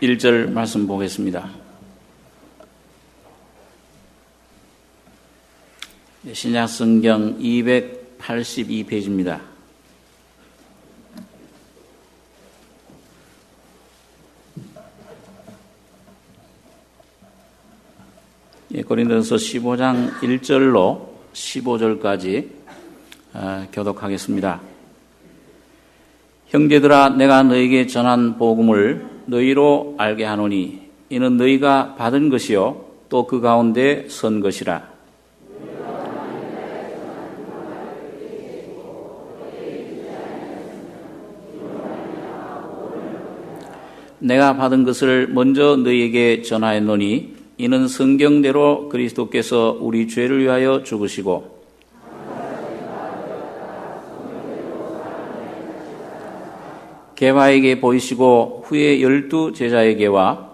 1절 말씀 보겠습니다. 신약성경 282페이지입니다. 고린도전서 15장 1절로 15절까지 교독하겠습니다. 형제들아, 내가 너희에게 전한 복음을 너희로 알게 하노니 이는 너희가 받은 것이요 또 그 가운데 선 것이라. 내가 받은 것을 먼저 너희에게 전하였노니 이는 성경대로 그리스도께서 우리 죄를 위하여 죽으시고 게바에게 보이시고 후에 12 제자에게와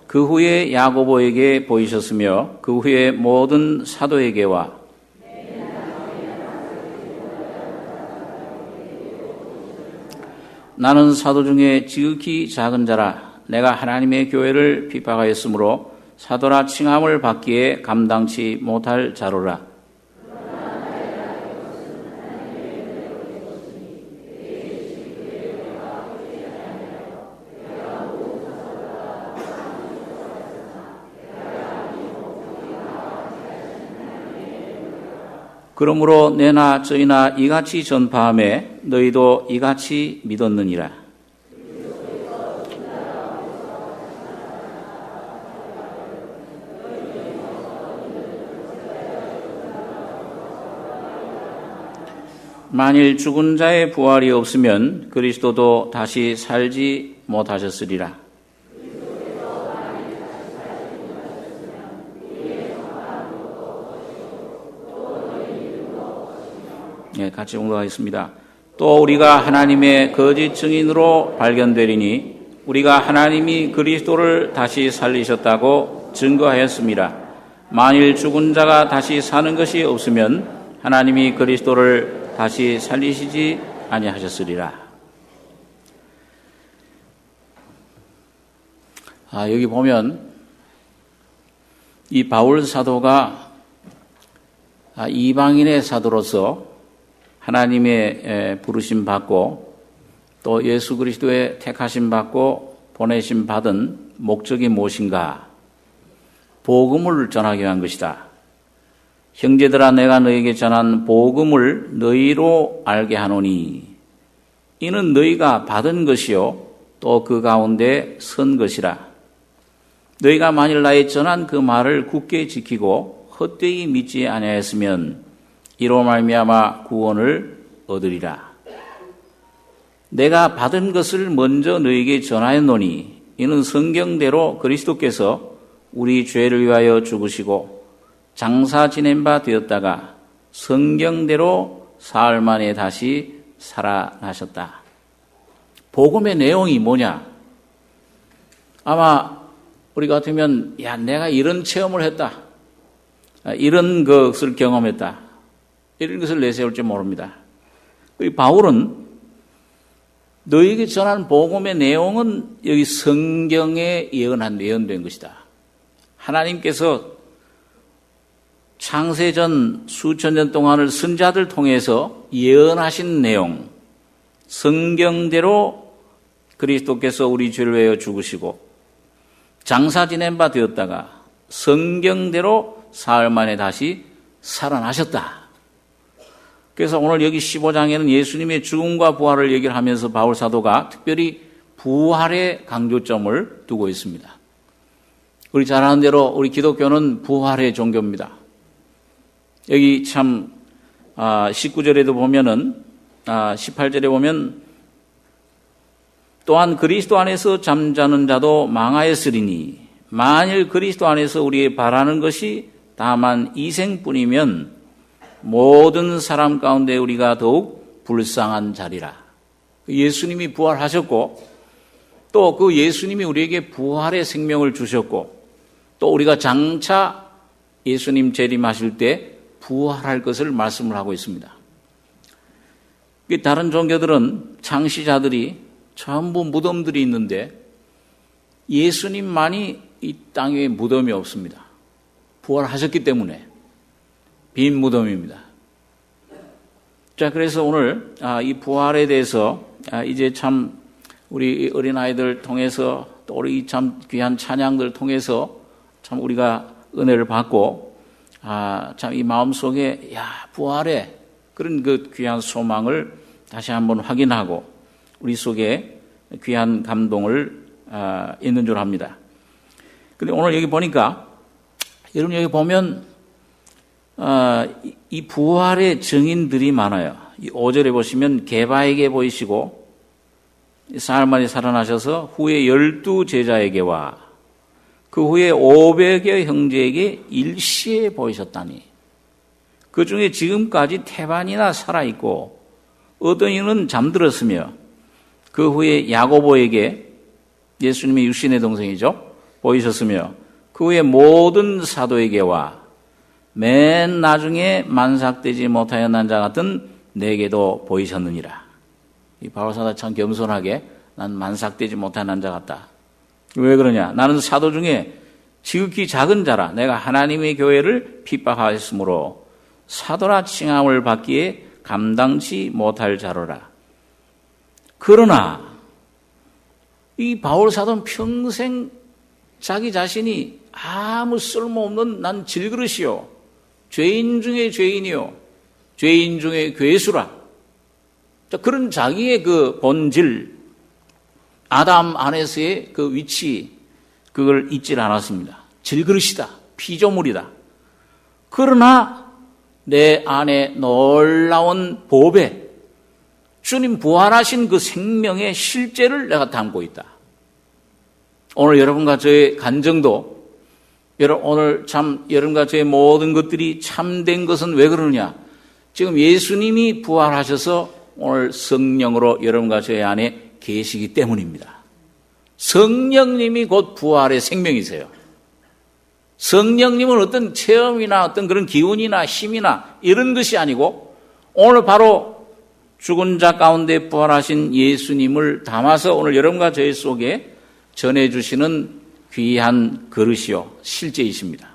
그 후에 야고보에게 보이셨으며 그 후에 모든 사도에게와 나는 사도 중에 지극히 작은 자라. 내가 하나님의 교회를 핍박하였으므로 사도라 칭함을 받기에 감당치 못할 자로라. 그러므로 내나 저희나 이같이 전파하매 너희도 이같이 믿었느니라. 만일 죽은 자의 부활이 없으면 그리스도도 다시 살지 못하셨으리라. 같이 공독하겠습니다. 또 우리가 하나님의 거짓 증인으로 발견되리니 우리가 하나님이 그리스도를 다시 살리셨다고 증거하였습니다. 만일 죽은 자가 다시 사는 것이 없으면 하나님이 그리스도를 다시 살리시지 아니하셨으리라. 여기 보면 이 바울 사도가 이방인의 사도로서 하나님의 부르심 받고 또 예수 그리스도의 택하심 받고 보내심 받은 목적이 무엇인가? 복음을 전하기 위한 것이다. 형제들아, 내가 너희에게 전한 복음을 너희로 알게 하노니 이는 너희가 받은 것이요 또 그 가운데 선 것이라. 너희가 만일 나의 전한 그 말을 굳게 지키고 헛되이 믿지 아니하였으면 이로 말미암아 구원을 얻으리라. 내가 받은 것을 먼저 너희에게 전하였노니 이는 성경대로 그리스도께서 우리 죄를 위하여 죽으시고 장사 지낸 바 되었다가 성경대로 사흘 만에 다시 살아나셨다. 복음의 내용이 뭐냐? 아마 우리 같으면 내가 이런 체험을 했다. 이런 것을 경험했다. 이런 것을 내세울지 모릅니다. 바울은 너희에게 전한 복음의 내용은 여기 성경에 예언된 것이다. 하나님께서 창세전 수천 년 동안을 선지자들 통해서 예언하신 내용, 성경대로 그리스도께서 우리 죄를 위하여 죽으시고 장사 지낸 바 되었다가 성경대로 사흘 만에 다시 살아나셨다. 그래서 오늘 여기 15장에는 예수님의 죽음과 부활을 얘기를 하면서 바울 사도가 특별히 부활의 강조점을 두고 있습니다. 우리 잘 아는 대로 우리 기독교는 부활의 종교입니다. 여기 참 19절에도 보면은 18절에 보면 또한 그리스도 안에서 잠자는 자도 망하였으리니 만일 그리스도 안에서 우리의 바라는 것이 다만 이생뿐이면 모든 사람 가운데 우리가 더욱 불쌍한 자리라. 예수님이 부활하셨고 또 그 예수님이 우리에게 부활의 생명을 주셨고 또 우리가 장차 예수님 재림하실 때 부활할 것을 말씀을 하고 있습니다. 다른 종교들은 창시자들이 전부 무덤들이 있는데 예수님만이 이 땅에 무덤이 없습니다. 부활하셨기 때문에 빈 무덤입니다. 자, 그래서 오늘 이 부활에 대해서 이제 참 우리 어린아이들 통해서 또 우리 참 귀한 찬양들 통해서 참 우리가 은혜를 받고 참 이 마음속에 부활의 그런 그 귀한 소망을 다시 한번 확인하고 우리 속에 귀한 감동을 있는 줄 압니다. 근데 오늘 여기 보니까 여러분 여기 보면 이 부활의 증인들이 많아요. 이 5절에 보시면 게바에게 보이시고 사흘 만에 살아나셔서 후에 12제자에게와 그 후에 500여 형제에게 일시에 보이셨다니. 그 중에 지금까지 태반이나 살아있고 어떤 이는 잠들었으며 그 후에 야고보에게 예수님의 육신의 동생이죠. 보이셨으며 그 후에 모든 사도에게와 맨 나중에 만삭되지 못하여 난 자 같은 내게도 보이셨느니라. 이 바울사도 참 겸손하게 난 만삭되지 못한 난 자 같다. 왜 그러냐? 나는 사도 중에 지극히 작은 자라 내가 하나님의 교회를 핍박하였으므로 사도라 칭함을 받기에 감당치 못할 자로라. 그러나 이 바울사도는 평생 자기 자신이 아무 쓸모없는 난 질그릇이요 죄인 중에 죄인이요 죄인 중에 괴수라. 그런 자기의 그 본질 아담 안에서의 그 위치 그걸 잊질 않았습니다. 질그릇이다. 피조물이다. 그러나 내 안에 놀라운 보배 주님 부활하신 그 생명의 실제를 내가 담고 있다. 오늘 여러분과 저의 간증도 오늘 참 여러분과 저의 모든 것들이 참된 것은 왜 그러느냐? 지금 예수님이 부활하셔서 오늘 성령으로 여러분과 저의 안에 계시기 때문입니다. 성령님이 곧 부활의 생명이세요. 성령님은 어떤 체험이나 어떤 그런 기운이나 힘이나 이런 것이 아니고 오늘 바로 죽은 자 가운데 부활하신 예수님을 담아서 오늘 여러분과 저희 속에 전해주시는 귀한 그릇이요 실제이십니다.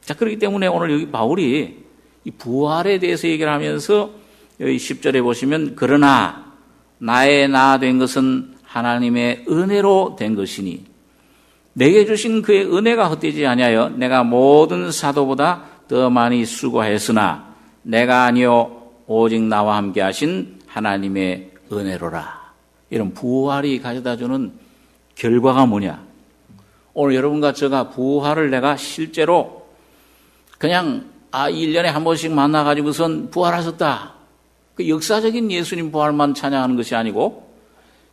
자, 그렇기 때문에 오늘 여기 바울이 이 부활에 대해서 얘기를 하면서 여기 10절에 보시면 그러나 나의 나 된 것은 하나님의 은혜로 된 것이니 내게 주신 그의 은혜가 헛되지 아니하여 내가 모든 사도보다 더 많이 수고했으나 내가 아니요 오직 나와 함께 하신 하나님의 은혜로라. 이런 부활이 가져다주는 결과가 뭐냐? 오늘 여러분과 제가 부활을 내가 실제로 그냥 1년에 한 번씩 만나가지고선 부활하셨다. 그 역사적인 예수님 부활만 찬양하는 것이 아니고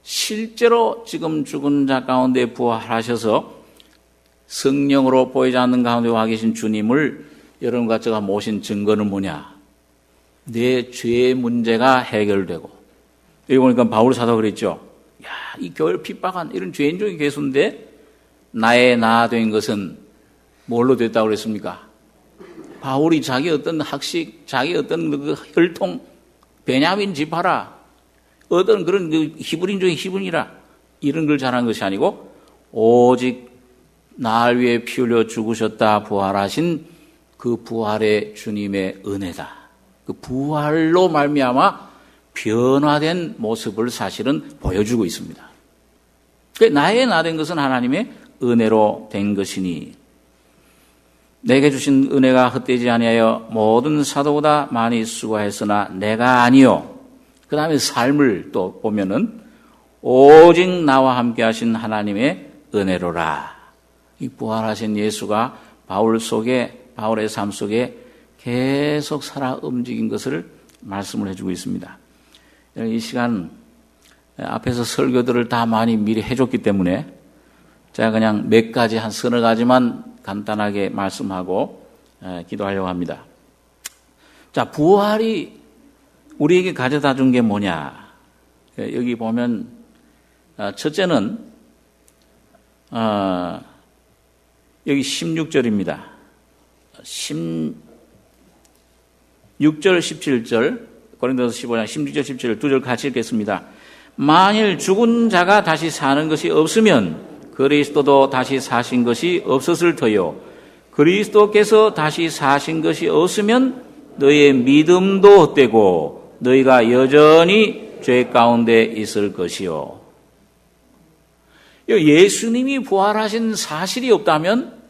실제로 지금 죽은 자 가운데 부활하셔서 성령으로 보이지 않는 가운데 와 계신 주님을 여러분과 제가 모신 증거는 뭐냐? 내 죄의 문제가 해결되고 여기 보니까 바울 사도 그랬죠. 이 교회를 핍박한 이런 죄인 중에 계수인데 나의 나 된 것은 뭘로 됐다고 그랬습니까? 바울이 자기 어떤 학식, 자기 어떤 그 혈통, 베냐민 지파라, 어떤 그런 그 히브리인 중에 히브리라 이런 걸 잘한 것이 아니고 오직 날 위해 피 흘려 죽으셨다 부활하신 그 부활의 주님의 은혜다. 그 부활로 말미암아 변화된 모습을 사실은 보여주고 있습니다. 나의 나 된 것은 하나님의 은혜로 된 것이니 내게 주신 은혜가 헛되지 아니하여 모든 사도보다 많이 수고했으나 내가 아니요. 그 다음에 삶을 또 보면은 오직 나와 함께 하신 하나님의 은혜로라. 이 부활하신 예수가 바울의 삶 속에 계속 살아 움직인 것을 말씀을 해주고 있습니다. 이 시간 앞에서 설교들을 다 많이 미리 해줬기 때문에 제가 그냥 몇 가지 한 서너 가지만 간단하게 말씀하고 기도하려고 합니다. 자, 부활이 우리에게 가져다 준 게 뭐냐? 여기 보면 첫째는 여기 16절입니다. 6절 17절 고린도서 15장 16절 17절 두 절 같이 읽겠습니다. 만일 죽은 자가 다시 사는 것이 없으면 그리스도도 다시 사신 것이 없었을 터요. 그리스도께서 다시 사신 것이 없으면 너희의 믿음도 헛되고 너희가 여전히 죄 가운데 있을 것이요. 예수님이 부활하신 사실이 없다면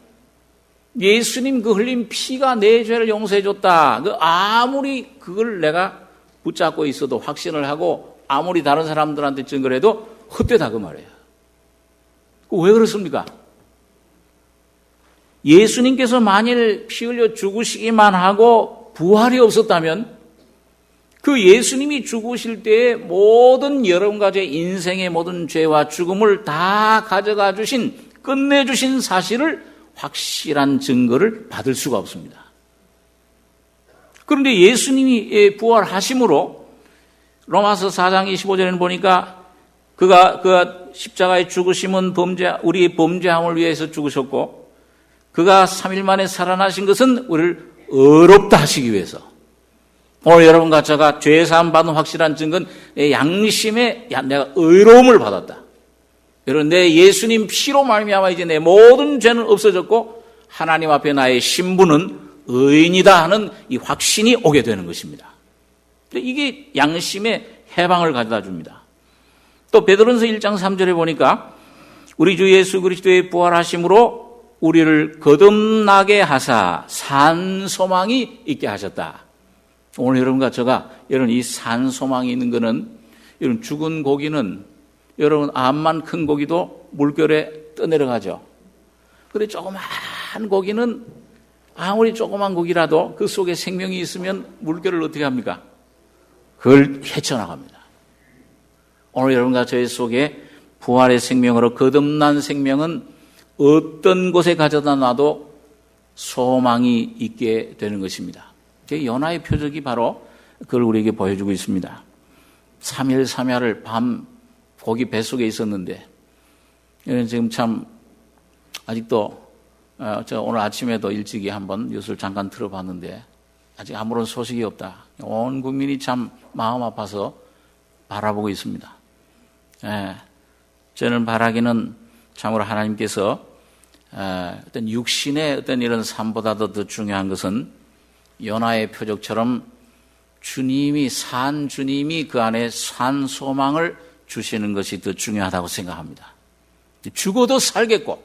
예수님 그 흘린 피가 내 죄를 용서해 줬다. 아무리 그걸 내가 붙잡고 있어도 확신을 하고 아무리 다른 사람들한테 증거를 해도 헛되다 그 말이에요. 왜 그렇습니까? 예수님께서 만일 피 흘려 죽으시기만 하고 부활이 없었다면 그 예수님이 죽으실 때의 모든 여러분 가지의 인생의 모든 죄와 죽음을 다 가져가 주신 끝내주신 사실을 확실한 증거를 받을 수가 없습니다. 그런데 예수님이 부활하심으로 로마서 4장 25절에는 보니까 그가 십자가에 죽으심은 우리의 범죄함을 위해서 죽으셨고 그가 3일 만에 살아나신 것은 우리를 의롭다 하시기 위해서. 오늘 여러분과 제가 죄사함 받은 확실한 증거는 내 양심에 내가 의로움을 받았다. 여러분 내 예수님 피로 말미암아 이제 내 모든 죄는 없어졌고 하나님 앞에 나의 신분은 의인이다 하는 이 확신이 오게 되는 것입니다. 이게 양심의 해방을 가져다 줍니다. 또 베드로전서 1장 3절에 보니까 우리 주 예수 그리스도의 부활하심으로 우리를 거듭나게 하사 산 소망이 있게 하셨다. 오늘 여러분과 제가 여러분 이 산 소망이 있는 것은 여러분 죽은 고기는 여러분 암만 큰 고기도 물결에 떠내려가죠. 그런데 조그만 고기는 아무리 조그만 고기라도 그 속에 생명이 있으면 물결을 어떻게 합니까? 그걸 헤쳐나갑니다. 오늘 여러분과 저의 속에 부활의 생명으로 거듭난 생명은 어떤 곳에 가져다 놔도 소망이 있게 되는 것입니다. 연하의 표적이 바로 그걸 우리에게 보여주고 있습니다. 3일 3야를 밤 고기 뱃속에 있었는데 지금 참 아직도 저 오늘 아침에도 일찍이 한번 뉴스를 잠깐 들어봤는데 아직 아무런 소식이 없다. 온 국민이 참 마음 아파서 바라보고 있습니다. 저는 바라기는 참으로 하나님께서 어떤 육신의 어떤 이런 삶보다도 더 중요한 것은 요나의 표적처럼 산 주님이 그 안에 산 소망을 주시는 것이 더 중요하다고 생각합니다. 죽어도 살겠고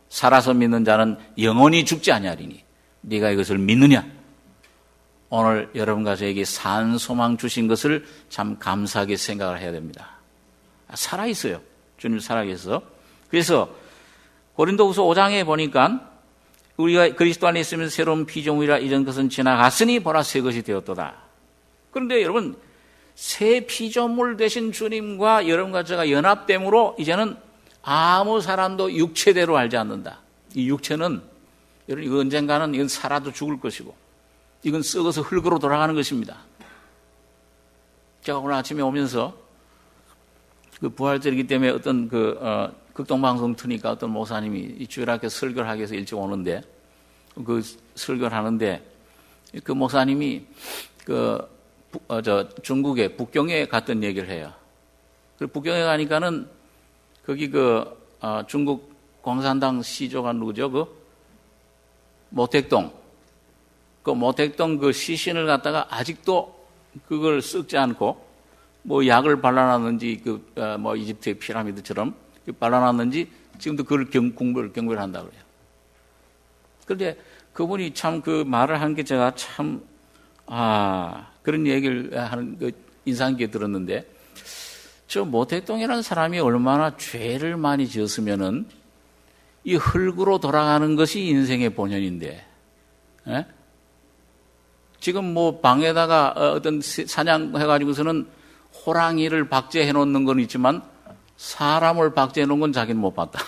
살아서 믿는 자는 영원히 죽지 아니하리니 네가 이것을 믿느냐? 오늘 여러분과 저에게 산 소망 주신 것을 참 감사하게 생각을 해야 됩니다. 살아있어요. 주님 살아계셔서. 그래서 고린도후서 5장에 보니까 우리가 그리스도 안에 있으면서 새로운 피조물이라 이전 것은 지나갔으니 보라 새 것이 되었도다. 그런데 여러분 새 피조물 되신 주님과 여러분과 제가 연합됨으로 이제는 아무 사람도 육체대로 알지 않는다. 이 육체는 여러분 이거 언젠가는 이건 살아도 죽을 것이고 이건 썩어서 흙으로 돌아가는 것입니다. 제가 오늘 아침에 오면서 그 부활절이기 때문에 어떤 극동방송 트니까 어떤 목사님이 이 주일학교 설교를 하기 위해서 일찍 오는데 그 설교를 하는데 그 목사님이 중국의 북경에 갔던 얘기를 해요. 그리고 북경에 가니까는 거기 중국 공산당 시조가 누구죠? 모택동. 그 모택동 그 시신을 갖다가 아직도 그걸 썩지 않고 뭐 약을 발라놨는지 이집트의 피라미드처럼 발라놨는지 지금도 그걸 경배를 한다고 그래요. 그런데 그분이 참 그 말을 하는 게 제가 참 그런 얘기를 하는 그 인상 깊게 들었는데 저 모택동이라는 사람이 얼마나 죄를 많이 지었으면은 이 흙으로 돌아가는 것이 인생의 본연인데 지금 뭐 방에다가 어떤 사냥해가지고서는 호랑이를 박제해 놓는 건 있지만 사람을 박제해 놓은 건 자기는 못 봤다.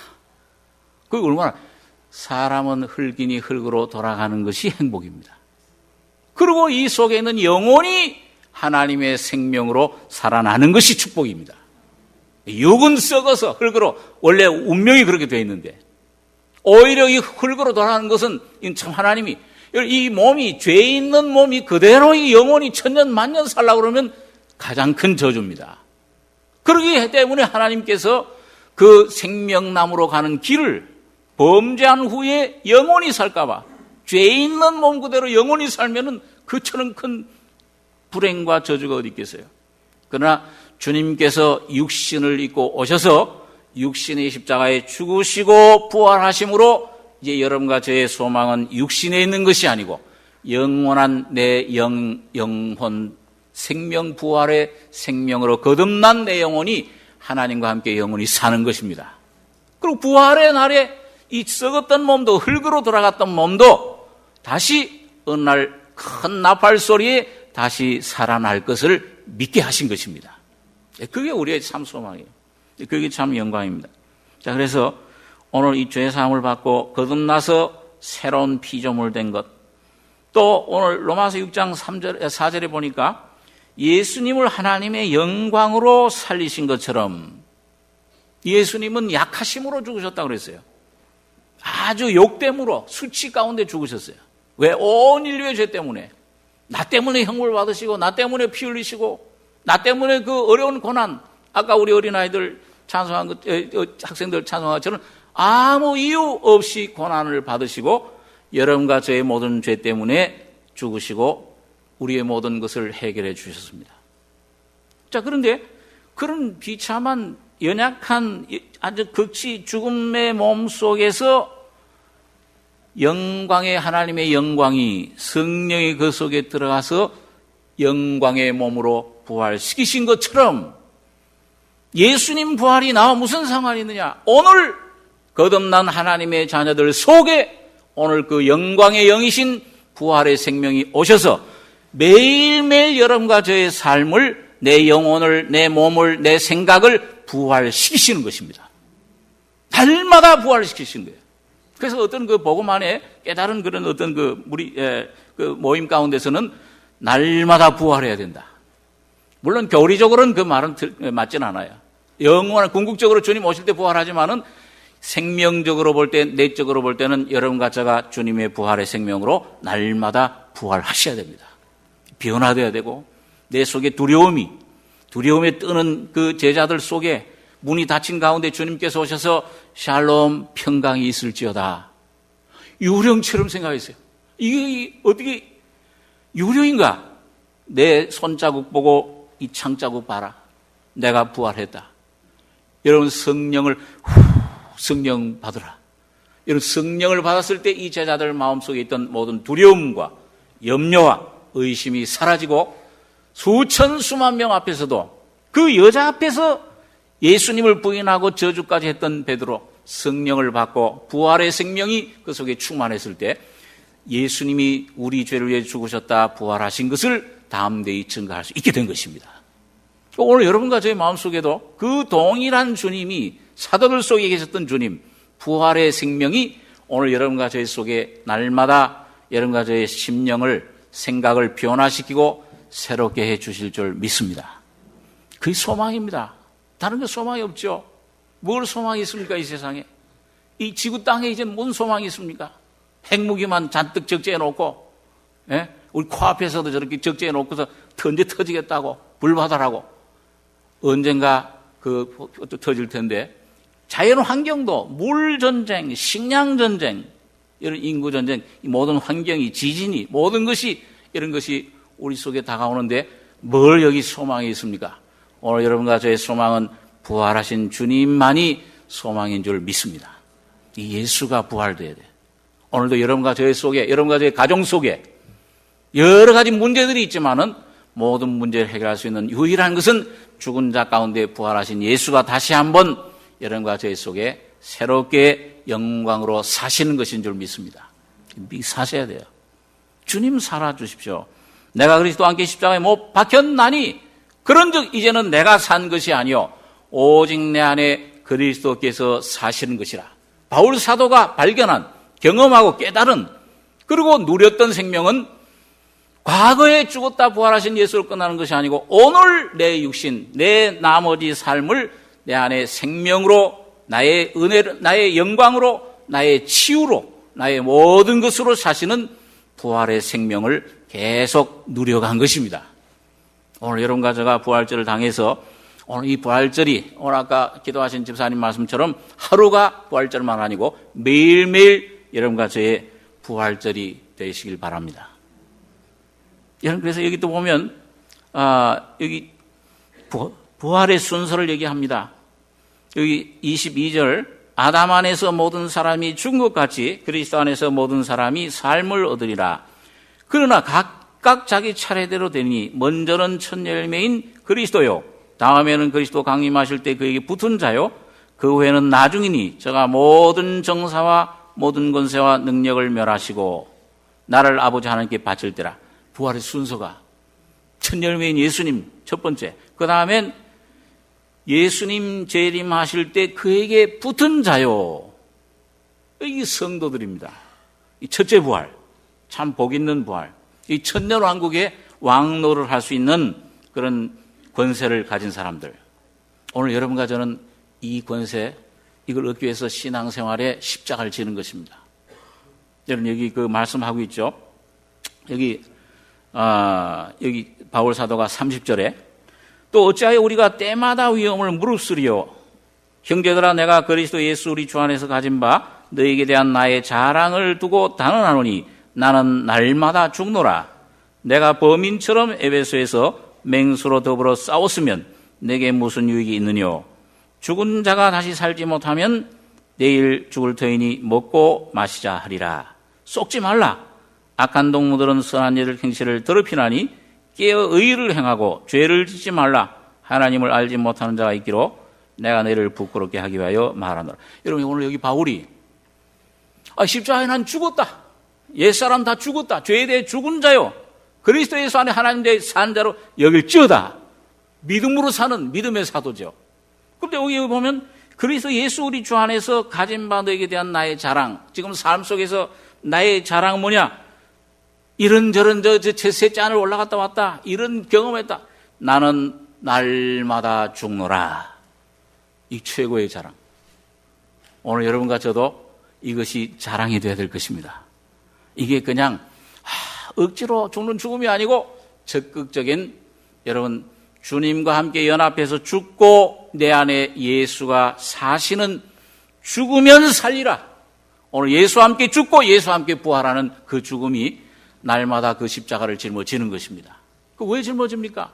그게 얼마나 사람은 흙이니 흙으로 돌아가는 것이 행복입니다. 그리고 이 속에 있는 영혼이 하나님의 생명으로 살아나는 것이 축복입니다. 육은 썩어서 흙으로 원래 운명이 그렇게 되어 있는데 오히려 이 흙으로 돌아가는 것은 참 하나님이 이 몸이, 죄 있는 몸이 그대로 이 영혼이 천년 만년 살라고 그러면 가장 큰 저주입니다. 그러기 때문에 하나님께서 그 생명나무로 가는 길을 범죄한 후에 영원히 살까봐, 죄 있는 몸 그대로 영원히 살면은 그처럼 큰 불행과 저주가 어디 있겠어요. 그러나 주님께서 육신을 입고 오셔서 육신의 십자가에 죽으시고 부활하심으로 이제 여러분과 저의 소망은 육신에 있는 것이 아니고 영원한 내 영혼 생명 부활의 생명으로 거듭난 내 영혼이 하나님과 함께 영원히 사는 것입니다. 그리고 부활의 날에 이 썩었던 몸도, 흙으로 돌아갔던 몸도 다시 어느 날 큰 나팔 소리에 다시 살아날 것을 믿게 하신 것입니다. 그게 우리의 참 소망이에요. 그게 참 영광입니다. 자, 그래서 오늘 이 죄사함을 받고 거듭나서 새로운 피조물 된 것, 또 오늘 로마서 6장 4절에 보니까 예수님을 하나님의 영광으로 살리신 것처럼 예수님은 약하심으로 죽으셨다고 그랬어요. 아주 욕됨으로 수치 가운데 죽으셨어요. 왜? 온 인류의 죄 때문에. 나 때문에 형벌 받으시고, 나 때문에 피 흘리시고, 나 때문에 그 어려운 고난, 아까 우리 어린아이들 찬송한 것, 학생들 찬송한 것처럼 아무 이유 없이 고난을 받으시고 여러분과 저의 모든 죄 때문에 죽으시고 우리의 모든 것을 해결해 주셨습니다. 자, 그런데 그런 비참한 연약한 아주 극치 죽음의 몸 속에서 영광의 하나님의 영광이 성령이 그 속에 들어가서 영광의 몸으로 부활시키신 것처럼 예수님 부활이 나와 무슨 상관이 있느냐? 오늘 거듭난 하나님의 자녀들 속에 오늘 그 영광의 영이신 부활의 생명이 오셔서 매일매일 여러분과 저의 삶을, 내 영혼을, 내 몸을, 내 생각을 부활시키시는 것입니다. 날마다 부활시키시는 거예요. 그래서 어떤 그 복음 안에 깨달은 그런 어떤 그 모임 가운데서는 날마다 부활해야 된다. 물론 교리적으로는 그 말은 맞진 않아요. 영원한 궁극적으로 주님 오실 때 부활하지만은 생명적으로 볼 때, 내적으로 볼 때는 여러분과 제가 주님의 부활의 생명으로 날마다 부활하셔야 됩니다. 변화되어야 되고, 내 속에 두려움에 뜨는 그 제자들 속에 문이 닫힌 가운데 주님께서 오셔서 샬롬 평강이 있을지어다. 유령처럼 생각했어요. 이게 어떻게 유령인가? 내 손자국 보고 이 창자국 봐라. 내가 부활했다. 여러분 성령 받으라. 여러분 성령을 받았을 때 이 제자들 마음속에 있던 모든 두려움과 염려와 의심이 사라지고 수천 수만 명 앞에서도 그 여자 앞에서 예수님을 부인하고 저주까지 했던 베드로 성령을 받고 부활의 생명이 그 속에 충만했을 때 예수님이 우리 죄를 위해 죽으셨다 부활하신 것을 담대히 증거할 수 있게 된 것입니다. 오늘 여러분과 저의 마음속에도 그 동일한 주님이 사도들 속에 계셨던 주님 부활의 생명이 오늘 여러분과 저의 속에 날마다 여러분과 저의 심령을 생각을 변화시키고 새롭게 해 주실 줄 믿습니다. 그게 소망입니다. 다른 게 소망이 없죠. 뭘 소망이 있습니까? 이 세상에. 이 지구 땅에 이제 뭔 소망이 있습니까? 핵무기만 잔뜩 적재해 놓고, 예? 우리 코앞에서도 저렇게 적재해 놓고서 언제 터지겠다고, 불바다라고. 언젠가 터질 텐데, 자연 환경도 물전쟁, 식량전쟁, 이런 인구전쟁, 이 모든 환경이, 지진이, 모든 것이, 이런 것이 우리 속에 다가오는데, 뭘 여기 소망이 있습니까? 오늘 여러분과 저의 소망은 부활하신 주님만이 소망인 줄 믿습니다. 이 예수가 부활돼야 돼. 오늘도 여러분과 저의 속에, 여러분과 저의 가정 속에 여러 가지 문제들이 있지만은 모든 문제를 해결할 수 있는 유일한 것은 죽은 자 가운데 부활하신 예수가 다시 한번 여러분과 저의 속에 새롭게 영광으로 사시는 것인 줄 믿습니다. 사셔야 돼요. 주님 살아주십시오. 내가 그리스도와 함께 십자가에 못 박혔나니 그런즉 이제는 내가 산 것이 아니요 오직 내 안에 그리스도께서 사시는 것이라. 바울 사도가 발견한, 경험하고 깨달은, 그리고 누렸던 생명은 과거에 죽었다 부활하신 예수를 끝나는 것이 아니고 오늘 내 육신, 내 나머지 삶을 내 안에 생명으로, 나의 은혜로, 나의 영광으로, 나의 치유로, 나의 모든 것으로 사시는 부활의 생명을 계속 누려간 것입니다. 오늘 여러분과 제가 부활절을 당해서 오늘 이 부활절이 오늘 아까 기도하신 집사님 말씀처럼 하루가 부활절만 아니고 매일매일 여러분과 저의 부활절이 되시길 바랍니다. 여러분 그래서 여기 또 보면 여기 부활의 순서를 얘기합니다. 여기 22절 아담 안에서 모든 사람이 죽은 것 같이 그리스도 안에서 모든 사람이 삶을 얻으리라. 그러나 각각 자기 차례대로 되니 먼저는 첫 열매인 그리스도요 다음에는 그리스도 강림하실 때 그에게 붙은 자요 그 후에는 나중이니 저가 모든 정사와 모든 권세와 능력을 멸하시고 나를 아버지 하나님께 바칠 때라. 부활의 순서가 첫 열매인 예수님 첫 번째, 그 다음엔 예수님 재림하실 때 그에게 붙은 자요. 이게 성도들입니다. 이 첫째 부활, 참 복 있는 부활. 이 천년왕국의 왕노를 할 수 있는 그런 권세를 가진 사람들. 오늘 여러분과 저는 이 권세, 이걸 얻기 위해서 신앙생활에 십자가를 지는 것입니다. 여러분 여기 그 말씀하고 있죠. 여기 바울 사도가 30절에 또 어찌하여 우리가 때마다 위험을 무릅쓰리요. 형제들아 내가 그리스도 예수 우리 주 안에서 가진 바 너에게 대한 나의 자랑을 두고 단언하노니 나는 날마다 죽노라. 내가 범인처럼 에베소에서 맹수로 더불어 싸웠으면 내게 무슨 유익이 있느뇨. 죽은 자가 다시 살지 못하면 내일 죽을 터이니 먹고 마시자 하리라. 속지 말라. 악한 동무들은 선한 일을 행실을 더럽히나니 깨어 의를 행하고 죄를 짓지 말라. 하나님을 알지 못하는 자가 있기로 내가 너희를 부끄럽게 하기 위하여 말하노라. 여러분 오늘 여기 바울이 십자가에 난 죽었다. 옛사람 다 죽었다. 죄에 대해 죽은 자요 그리스도 예수 안에 하나님 대해 산 자로 여길지어다. 믿음으로 사는 믿음의 사도죠. 그런데 여기 보면 그리스도 예수 우리 주 안에서 가진 바 너에게 대한 나의 자랑. 지금 삶 속에서 나의 자랑 뭐냐? 이런저런 셋째 안을 올라갔다 왔다. 이런 경험했다. 나는 날마다 죽노라. 이 최고의 자랑. 오늘 여러분과 저도 이것이 자랑이 되어야 될 것입니다. 이게 그냥 억지로 죽는 죽음이 아니고 적극적인 여러분 주님과 함께 연합해서 죽고 내 안에 예수가 사시는 죽으면 살리라. 오늘 예수와 함께 죽고 예수와 함께 부활하는 그 죽음이 날마다 그 십자가를 짊어지는 것입니다. 그 왜 짊어집니까?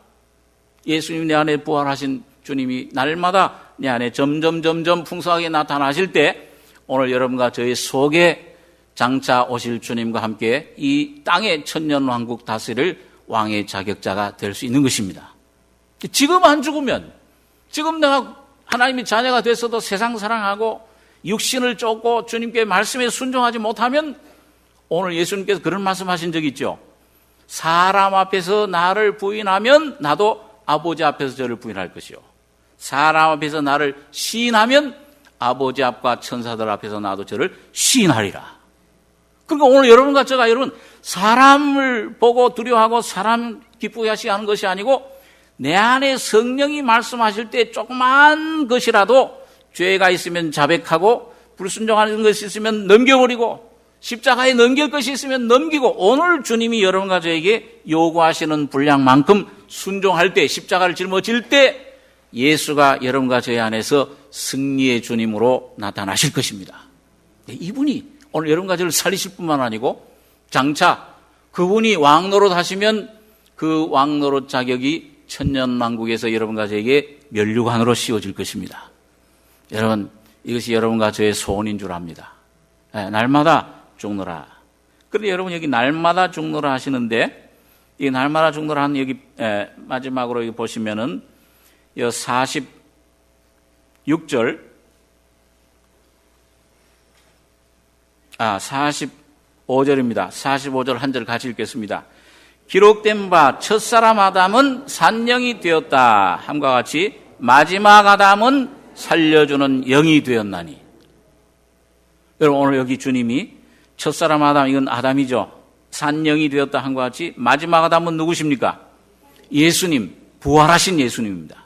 예수님 내 안에 부활하신 주님이 날마다 내 안에 점점 풍성하게 나타나실 때 오늘 여러분과 저의 속에 장차 오실 주님과 함께 이 땅의 천년왕국 다스릴 왕의 자격자가 될 수 있는 것입니다. 지금 안 죽으면, 지금 내가 하나님의 자녀가 됐어도 세상 사랑하고 육신을 쫓고 주님께 말씀에 순종하지 못하면 오늘 예수님께서 그런 말씀하신 적이 있죠. 사람 앞에서 나를 부인하면 나도 아버지 앞에서 저를 부인할 것이요. 사람 앞에서 나를 시인하면 아버지 앞과 천사들 앞에서 나도 저를 시인하리라. 그러니까 오늘 여러분과 제가 여러분 사람을 보고 두려워하고 사람 기쁘게 하시게 하는 것이 아니고 내 안에 성령이 말씀하실 때 조그만 것이라도 죄가 있으면 자백하고 불순종하는 것이 있으면 넘겨버리고 십자가에 넘길 것이 있으면 넘기고 오늘 주님이 여러분과 저에게 요구하시는 분량만큼 순종할 때 십자가를 짊어질 때 예수가 여러분과 저희 안에서 승리의 주님으로 나타나실 것입니다. 이분이 오늘 여러분과 저를 살리실 뿐만 아니고 장차 그분이 왕노릇 하시면 그 왕노릇 자격이 천년왕국에서 여러분과 저에게 면류관으로 씌워질 것입니다. 여러분 이것이 여러분과 저의 소원인 줄 압니다. 날마다 죽노라. 그런데 여러분 여기 날마다 죽노라 하시는데 이 날마다 죽노라 하는 여기 마지막으로 여기 보시면은 46절 45절입니다. 45절 한 절 같이 읽겠습니다. 기록된 바 첫사람 아담은 산영이 되었다 함과 같이 마지막 아담은 살려주는 영이 되었나니. 여러분 오늘 여기 주님이 첫사람 아담 이건 아담이죠. 산영이 되었다 함과 같이 마지막 아담은 누구십니까? 예수님, 부활하신 예수님입니다.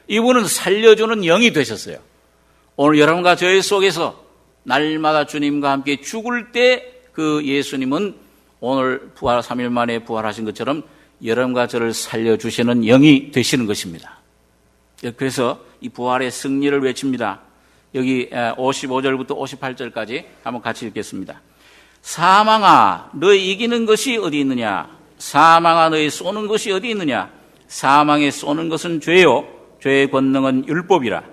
이분은 살려주는 영이 되셨어요. 오늘 여러분과 저희 속에서 날마다 주님과 함께 죽을 때 그 예수님은 오늘 3일 만에 부활하신 것처럼 여러분과 저를 살려주시는 영이 되시는 것입니다. 그래서 이 부활의 승리를 외칩니다. 여기 55절부터 58절까지 한번 같이 읽겠습니다. 사망아, 너희 이기는 것이 어디 있느냐? 사망아, 너희 쏘는 것이 어디 있느냐? 사망에 쏘는 것은 죄요, 죄의 권능은 율법이라.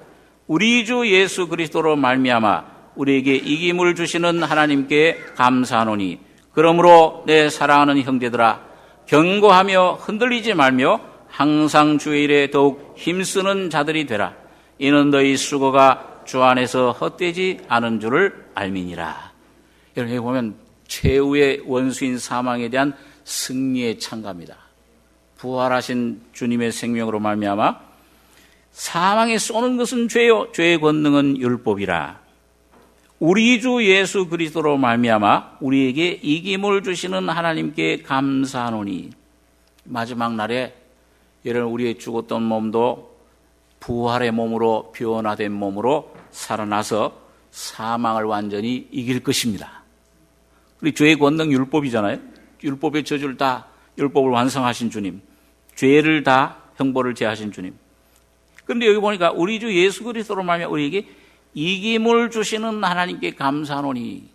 우리 주 예수 그리스도로 말미암아 우리에게 이김을 주시는 하나님께 감사하노니, 그러므로 내 사랑하는 형제들아, 견고하며 흔들리지 말며 항상 주의 일에 더욱 힘쓰는 자들이 되라. 이는 너희 수고가 주 안에서 헛되지 않은 줄을 알미니라. 여러분, 여기 보면 최후의 원수인 사망에 대한 승리의 찬가입니다. 부활하신 주님의 생명으로 말미암아 사망에 쏘는 것은 죄요, 죄의 권능은 율법이라. 우리 주 예수 그리스도로 말미암아 우리에게 이김을 주시는 하나님께 감사하노니. 마지막 날에 여러분, 우리의 죽었던 몸도 부활의 몸으로, 변화된 몸으로 살아나서 사망을 완전히 이길 것입니다. 우리 죄의 권능 율법이잖아요. 율법의 저주를 다, 율법을 완성하신 주님, 죄를 다 형벌을 제하신 주님. 그런데 여기 보니까 우리 주 예수 그리스도로 말미암아 우리에게 이김을 주시는 하나님께 감사하노니.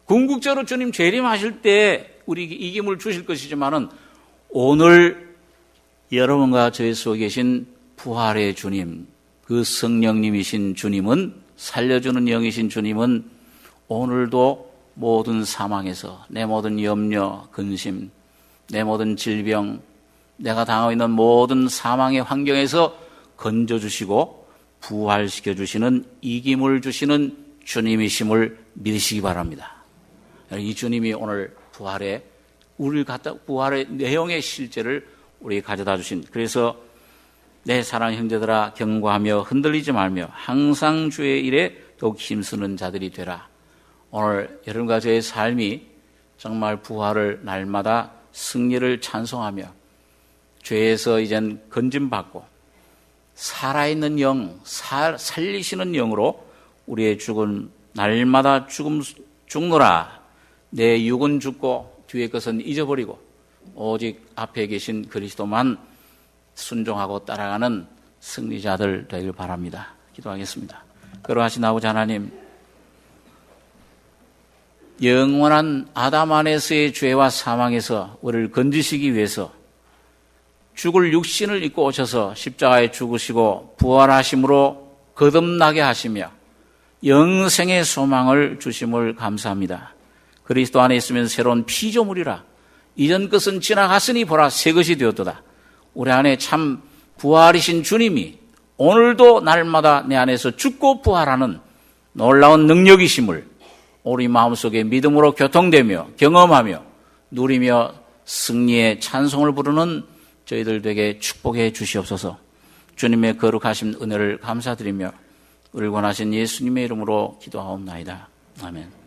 궁극적으로 주님 재림하실 때 우리에게 이김을 주실 것이지만은 오늘 여러분과 저희 속에 계신 부활의 주님, 그 성령님이신 주님은, 살려주는 영이신 주님은 오늘도 모든 사망에서, 내 모든 염려, 근심, 내 모든 질병, 내가 당하고 있는 모든 사망의 환경에서 건져주시고 부활시켜주시는, 이김을 주시는 주님이심을 믿으시기 바랍니다. 이 주님이 오늘 부활의 내용의 실제를 우리에게 가져다 주신, 그래서 내 사랑하는 형제들아, 견고하며 흔들리지 말며 항상 주의 일에 더욱 힘쓰는 자들이 되라. 오늘 여러분과 저의 삶이 정말 부활을 날마다 승리를 찬송하며 죄에서 이젠 건짐받고 살아있는 영, 살리시는 영으로 우리의 죽은 날마다 죽노라. 내 육은 죽고 뒤의 것은 잊어버리고 오직 앞에 계신 그리스도만 순종하고 따라가는 승리자들 되길 바랍니다. 기도하겠습니다. 그러하신 아버지 하나님, 영원한 아담 안에서의 죄와 사망에서 우리를 건지시기 위해서 죽을 육신을 입고 오셔서 십자가에 죽으시고 부활하심으로 거듭나게 하시며 영생의 소망을 주심을 감사합니다. 그리스도 안에 있으면 새로운 피조물이라. 이전 것은 지나갔으니 보라, 새 것이 되었도다. 우리 안에 참 부활이신 주님이 오늘도 날마다 내 안에서 죽고 부활하는 놀라운 능력이심을 우리 마음속에 믿음으로 교통되며 경험하며 누리며 승리의 찬송을 부르는 저희들 되게 축복해 주시옵소서. 주님의 거룩하신 은혜를 감사드리며 우리를 권하신 예수님의 이름으로 기도하옵나이다. 아멘.